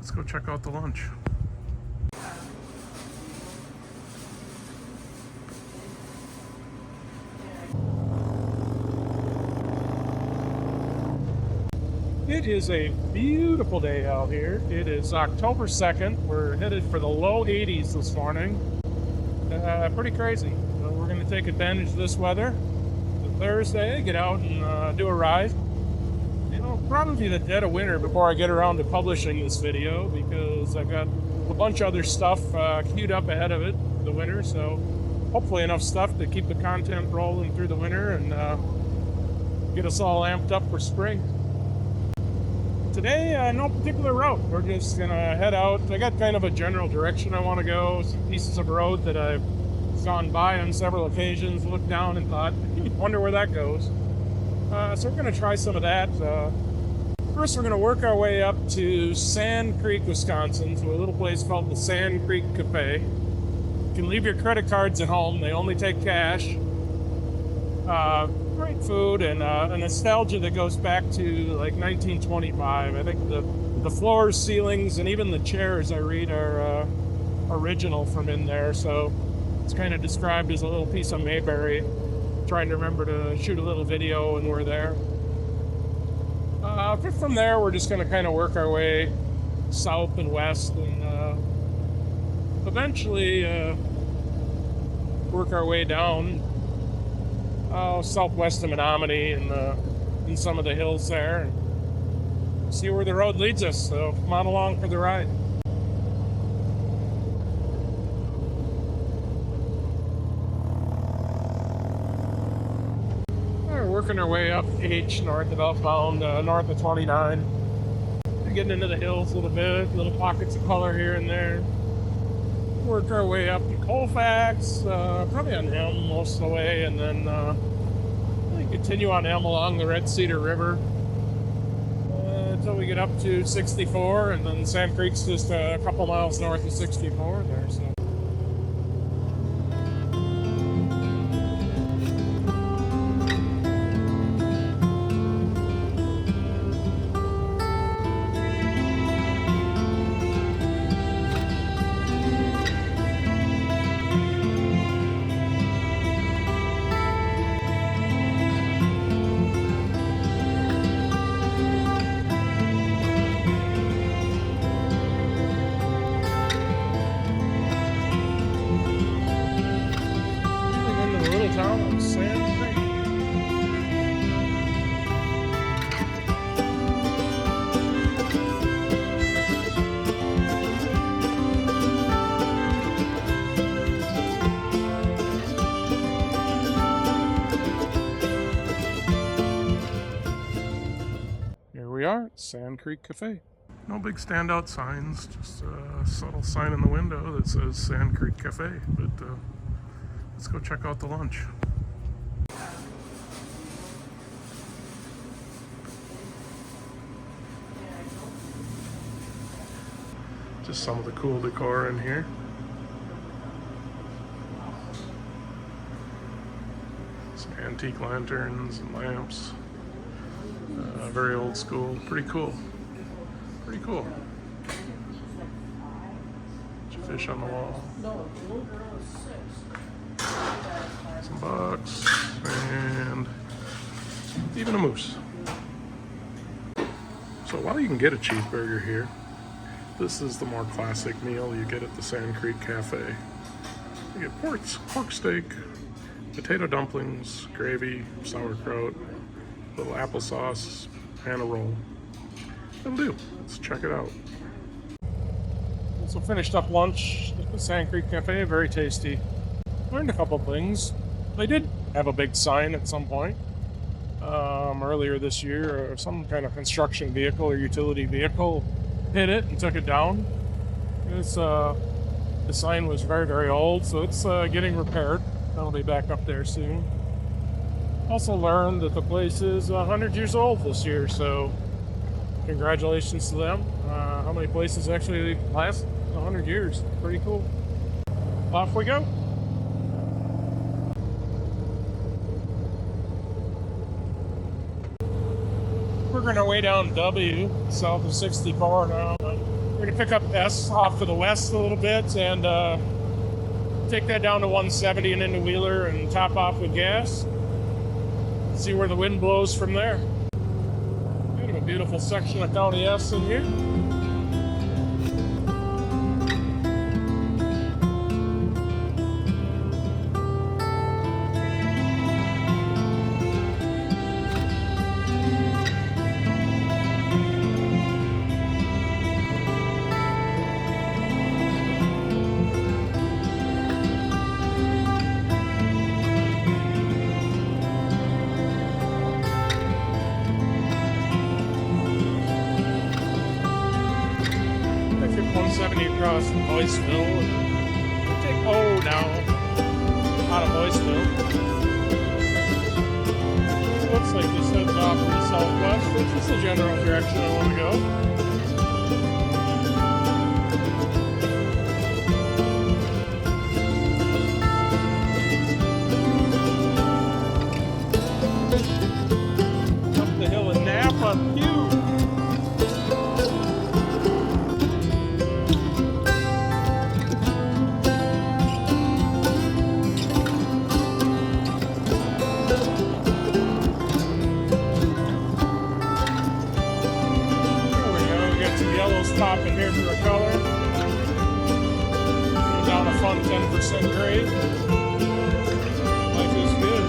Let's go check out the lunch. It is a beautiful day out here. It is October 2nd. We're headed for the low 80s this morning. Pretty crazy. We're going to take advantage of this weather. It's Thursday, get out and do a ride. It'll probably be the dead of winter before I get around to publishing this video because I've got a bunch of other stuff queued up ahead of it, the winter. So hopefully enough stuff to keep the content rolling through the winter and get us all amped up for spring. Today, no particular route. We're just gonna head out. I got kind of a general direction I want to go. Some pieces of road that I've gone by on several occasions, looked down and thought, wonder where that goes. So we're gonna try some of that. First, we're gonna work our way up to Sand Creek, Wisconsin, to a little place called the Sand Creek Cafe. You can leave your credit cards at home. They only take cash. Great food and a nostalgia that goes back to like 1925. I think the floors, ceilings, and even the chairs I read are original from in there. So it's kind of described as a little piece of Mayberry. Trying to remember to shoot a little video when we're there. From there, we're just going to kind of work our way south and west and eventually work our way down southwest of Menominee and in some of the hills there and see where the road leads us. So come on along for the ride. We're working our way up H north of outbound, north of 29. We're getting into the hills a little bit, little pockets of color here and there. Work our way up to Colfax, probably on M most of the way, and then continue on M along the Red Cedar River until we get up to 64, and then Sand Creek's just a couple miles north of 64 there. So. We are at Sand Creek Cafe. No big standout signs, just a subtle sign in the window that says Sand Creek Cafe. But let's go check out the lunch. Just some of the cool decor in here. Some antique lanterns and lamps. Very old school, pretty cool. Pretty cool. Fish on the wall. Some bucks and even a moose. So while you can get a cheeseburger here, this is the more classic meal you get at the Sand Creek Cafe. You get pork steak, potato dumplings, gravy, sauerkraut, little applesauce, and a roll. That'll do. Let's check it out. So finished up lunch at the Sand Creek Cafe, very tasty. Learned a couple things. They did have a big sign at some point earlier this year, or some kind of construction vehicle or utility vehicle hit it and took it down. The sign was very, very old, so it's getting repaired. That'll be back up there soon. Also learned that the place is 100 years old this year, so congratulations to them. How many places actually last 100 years? Pretty cool. Off we go. We're going our way down W, south of 64 now. We're We're gonna pick up S off to the west a little bit and take that down to 170 and into Wheeler and top off with gas. See where the wind blows from there. Kind of a beautiful section of County S in here. Across Boyceville and take O now out of Boyceville. Looks like this heads off to the southwest, which is the general direction I want to go. Up the hill in Napa, top in here for a color. Down a fun 10% grade. Life is good.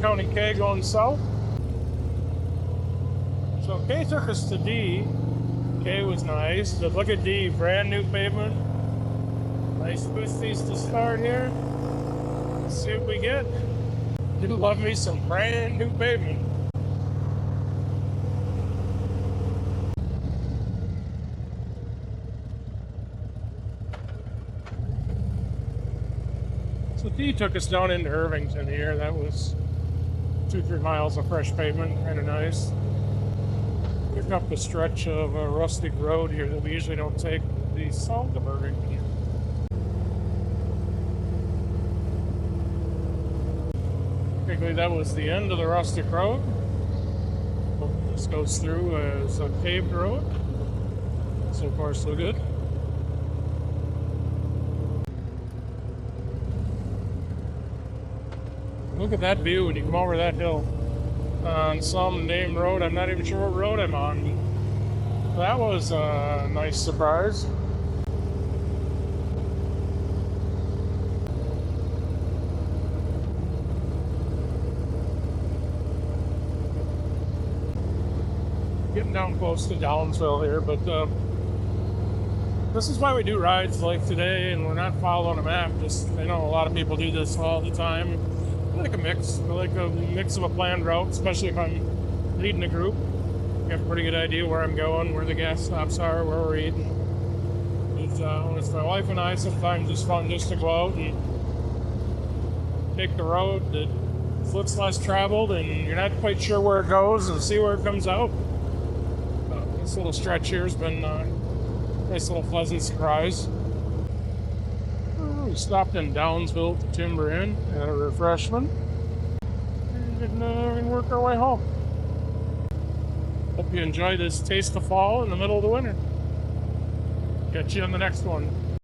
County K going south. So K took us to D. K was nice, but look at D, brand new pavement. Nice twisties to start here. Let's see what we get. You'd love me some brand new pavement. So D took us down into Irvington here. That was 2-3 miles of fresh pavement, kind of nice. Pick up a stretch of Rustic Road here that we usually don't take, the South of Irvington. Technically, that was the end of the Rustic Road. This goes through as a paved road. So far, so good. Look at that view when you come over that hill on some named road. I'm not even sure what road I'm on. That was a nice surprise. Getting down close to Downsville here, but this is why we do rides like today, and we're not following a map. Just, I know a lot of people do this all the time. I like a mix. I like a mix of a planned route, especially if I'm leading a group. I have a pretty good idea where I'm going, where the gas stops are, where we're eating. When it's my wife and I, sometimes it's fun just to go out and take the road that's less traveled and you're not quite sure where it goes and see where it comes out. This little stretch here has been a nice little pleasant surprise. We stopped in Downsville to timber in, had a refreshment, and work our way home. Hope you enjoy this taste of fall in the middle of the winter. Catch you on the next one.